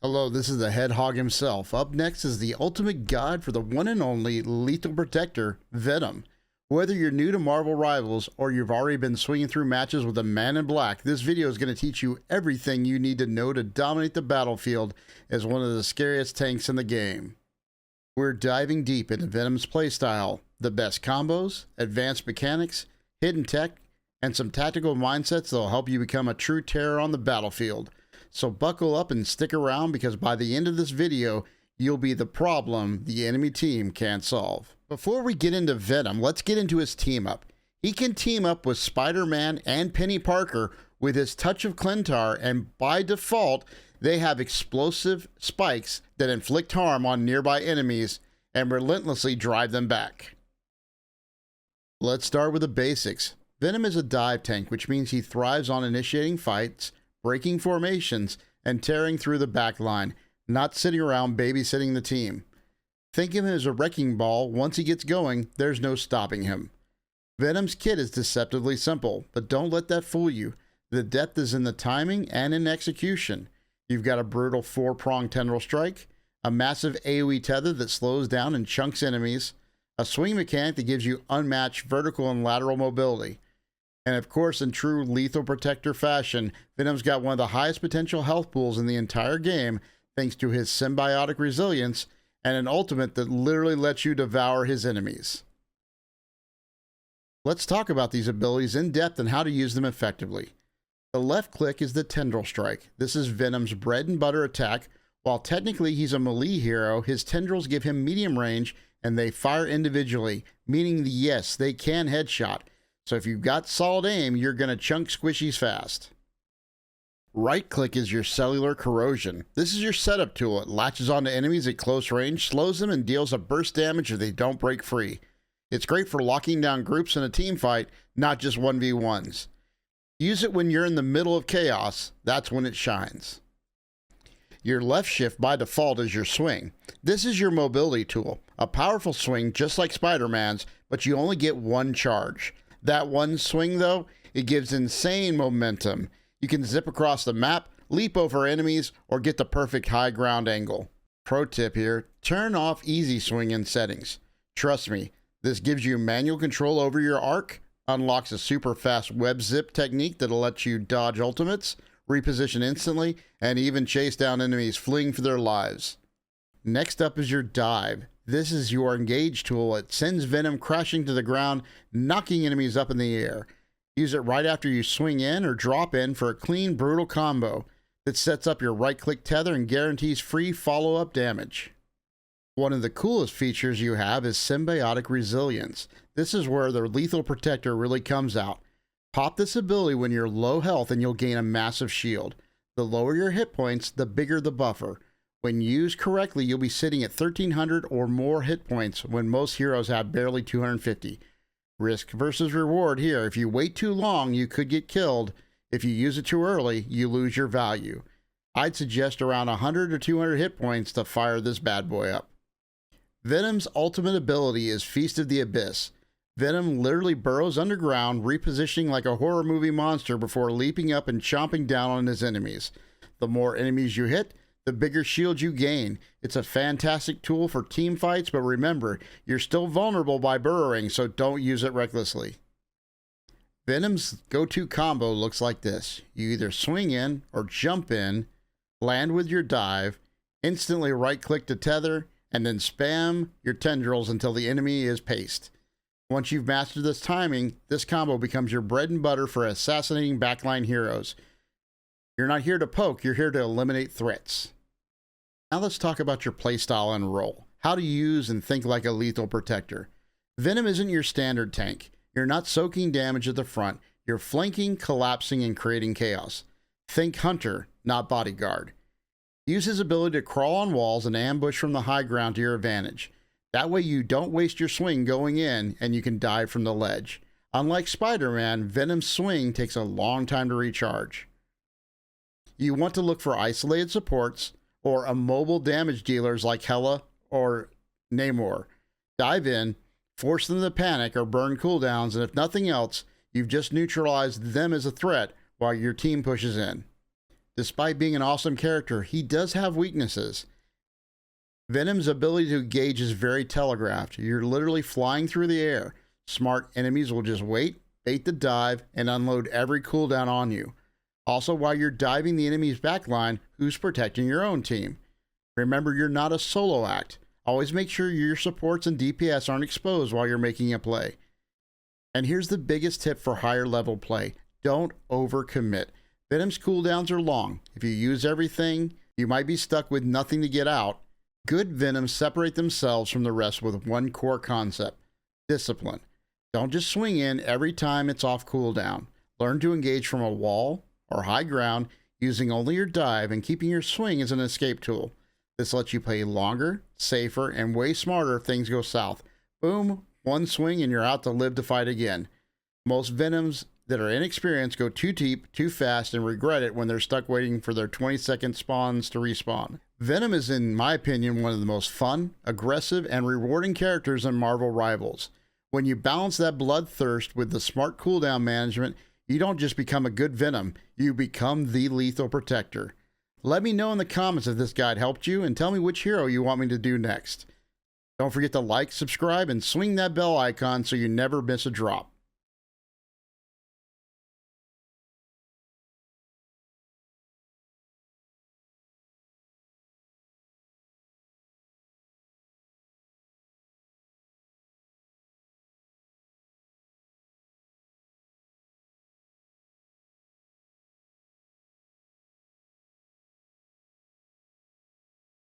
Hello, this is the head hog himself. Up next is the ultimate guide for the one and only lethal protector, Venom. Whether you're new to Marvel Rivals or you've already been swinging through matches with a man in black, this video is going to teach you everything you need to know to dominate the battlefield as one of the scariest tanks in the game. We're diving deep into Venom's playstyle, the best combos, advanced mechanics, hidden tech, and some tactical mindsets that will help you become a true terror on the battlefield. So buckle up and stick around, because by the end of this video, you'll be the problem the enemy team can't solve. Before we get into Venom, let's get into his team up. He can team up with Spider-Man and Penny Parker with his touch of Clintar, and by default, they have explosive spikes that inflict harm on nearby enemies and relentlessly drive them back. Let's start with the basics. Venom is a dive tank, which means he thrives on initiating fights, breaking formations, and tearing through the back line, not sitting around babysitting the team. Think of him as a wrecking ball. Once he gets going, there's no stopping him. Venom's kit is deceptively simple, but don't let that fool you. The depth is in the timing and in execution. You've got a brutal 4-pronged tendril strike, a massive AoE tether that slows down and chunks enemies, a swing mechanic that gives you unmatched vertical and lateral mobility. And of course, in true lethal protector fashion, Venom's got one of the highest potential health pools in the entire game, thanks to his symbiotic resilience and an ultimate that literally lets you devour his enemies. Let's talk about these abilities in depth and how to use them effectively. The left click is the Tendril Strike. This is Venom's bread and butter attack. While technically he's a melee hero, his tendrils give him medium range and they fire individually, meaning yes, they can headshot. So if you've got solid aim, you're going to chunk squishies fast. Right click is your Cellular Corrosion. This is your setup tool. It latches onto enemies at close range, slows them, and deals a burst damage if they don't break free. It's great for locking down groups in a team fight, not just 1v1s. Use it when you're in the middle of chaos. That's when it shines. Your left shift by default is your swing. This is your mobility tool. A powerful swing just like Spider-Man's, but you only get one charge. That one swing, though, it gives insane momentum. You can zip across the map, leap over enemies, or get the perfect high ground angle. Pro tip here, turn off easy swing in settings. Trust me, this gives you manual control over your arc, unlocks a super fast web zip technique that'll let you dodge ultimates, reposition instantly, and even chase down enemies fleeing for their lives. Next up is your dive. This is your engage tool. It sends Venom crashing to the ground, knocking enemies up in the air. Use it right after you swing in or drop in for a clean, brutal combo that sets up your right-click tether and guarantees free follow-up damage. One of the coolest features you have is Symbiotic Resilience. This is where the lethal protector really comes out. Pop this ability when you're low health and you'll gain a massive shield. The lower your hit points, the bigger the buffer. When used correctly, you'll be sitting at 1,300 or more hit points when most heroes have barely 250. Risk versus reward here. If you wait too long, you could get killed. If you use it too early, you lose your value. I'd suggest around 100 or 200 hit points to fire this bad boy up. Venom's ultimate ability is Feast of the Abyss. Venom literally burrows underground, repositioning like a horror movie monster before leaping up and chomping down on his enemies. The more enemies you hit, the bigger shield you gain. It's a fantastic tool for team fights, but remember, you're still vulnerable by burrowing, so don't use it recklessly. Venom's go-to combo looks like this. You either swing in or jump in, land with your dive, instantly right-click to tether, and then spam your tendrils until the enemy is paced. Once you've mastered this timing, this combo becomes your bread and butter for assassinating backline heroes. You're not here to poke, you're here to eliminate threats. Now let's talk about your playstyle and role. How to use and think like a lethal protector. Venom isn't your standard tank. You're not soaking damage at the front. You're flanking, collapsing, and creating chaos. Think hunter, not bodyguard. Use his ability to crawl on walls and ambush from the high ground to your advantage. That way you don't waste your swing going in and you can dive from the ledge. Unlike Spider-Man, Venom's swing takes a long time to recharge. You want to look for isolated supports or immobile damage dealers like Hela or Namor. Dive in, force them to panic or burn cooldowns, and if nothing else, you've just neutralized them as a threat while your team pushes in. despite being an awesome character, he does have weaknesses. Venom's ability to engage is very telegraphed. You're literally flying through the air. Smart enemies will just wait, bait the dive, and unload every cooldown on you. Also, while you're diving the enemy's backline, who's protecting your own team? Remember, you're not a solo act. Always make sure your supports and DPS aren't exposed while you're making a play. And here's the biggest tip for higher level play. Don't overcommit. Venom's cooldowns are long. If you use everything, you might be stuck with nothing to get out. Good Venoms separate themselves from the rest with one core concept: discipline. Don't just swing in every time it's off cooldown. Learn to engage from a wall or high ground using only your dive and keeping your swing as an escape tool. This lets you play longer, safer, and way smarter if things go south. Boom, one swing and you're out to live to fight again. Most Venoms that are inexperienced go too deep, too fast, and regret it when they're stuck waiting for their 20-second spawns to respawn. Venom is, in my opinion, one of the most fun, aggressive, and rewarding characters in Marvel Rivals. When you balance that bloodthirst with the smart cooldown management, you don't just become a good Venom, you become the lethal protector. Let me know in the comments if this guide helped you, and tell me which hero you want me to do next. Don't forget to like, subscribe, and swing that bell icon so you never miss a drop.